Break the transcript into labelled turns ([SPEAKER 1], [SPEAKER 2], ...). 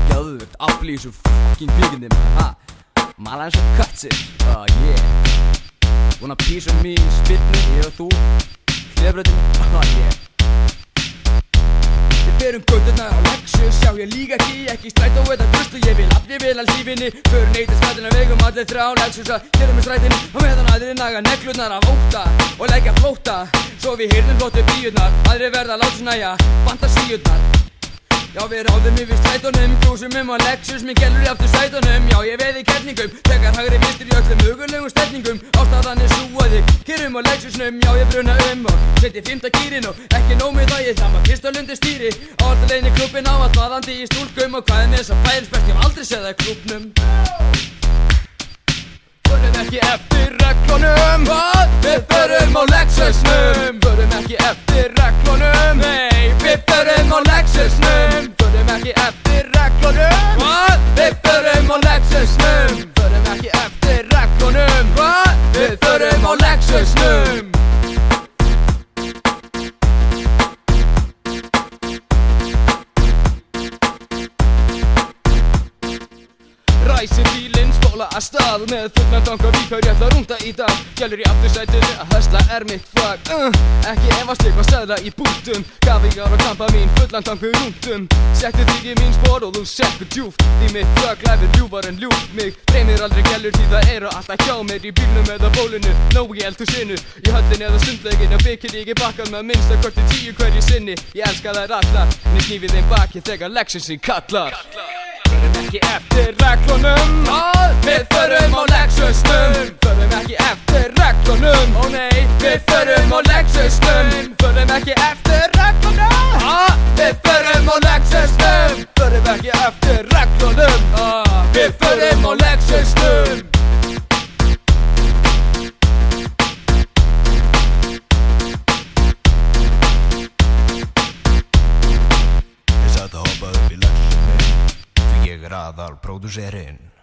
[SPEAKER 1] Gæðvögt afl í þessu fucking kvikindi Mala eins og katsir Wanna piece of me í spilnu, ég og þú Hliðbrautinni, Við berum göturnar á Lexus, já ég líka ekki strætó eða drust og ég vil allt lífinni Förum neytið strætina, vegum allir þrjá Lexusa, gerum við strætinu og meðan aðrir naga neglurnar af ótta og leggja flótta Svo við hyrnum flóttu bíurnar, aðrir verða láta snæja fantasíurnar Já við ráðum yfir strætónum, kjósum á Lexus, minn gælur í aftur sætónum Já ég veið í kerningum, þegar hægri vinstri í öllum mögulegum stellingum Ástæðan svo að ég keyrum á Lexusnum, já ég bruna og seti 5. gírinn og ekki nóg með það ég þamma pistol undir stýri Á alltaf leiðin í klubbinn á allt vaðandi í stúlkum og hvað með þess að færinsbest ég hef aldrei séð það í klúbbnum Förum ekki eftir reglunum, við förum á Lexusnum Förum ekki eftir reglunum, nei við förum á Lexusnum Förum ekki eftir reglunum, við förum á Lexusnum Förum ekki eftir reglunum, við förum á Lexusnum Ræsi bílinn, spóla að stað með fullan tank af víkar ég ætla að rúnda í dag Gælur í aftursætinu að hösla mitt fag Ekki efast ég hvað seðla í bútum Gafingar og kampa mín, fullan tank við rúndum Settu þig í mín spor og þú sekkur djúft Því mitt flag læfir ljúfar en ljúft Mig dreymir aldrei gælur því það eru alltaf hjá mér Í bílnum eða bólinu, nóg í eldhúsinu Í höllin eða sundlegin og bykir ég í bakkan með minnsta korti 10 hverju sinni Ég elska þær allar, en ég knífi þeim baki þegar Lexusin kallar Förum ekki eftir reglunum, við förum á Lexusnum Förum ekki eftir reglunum, ó nei, við förum á Lexusnum Förum ekki eftir reglunum, við förum á Lexusnum Förum ekki eftir reglunum, við förum á Lexusnum
[SPEAKER 2] Ég satt að hoppa upp í Lexusin minn Því ég aðal pródúserinn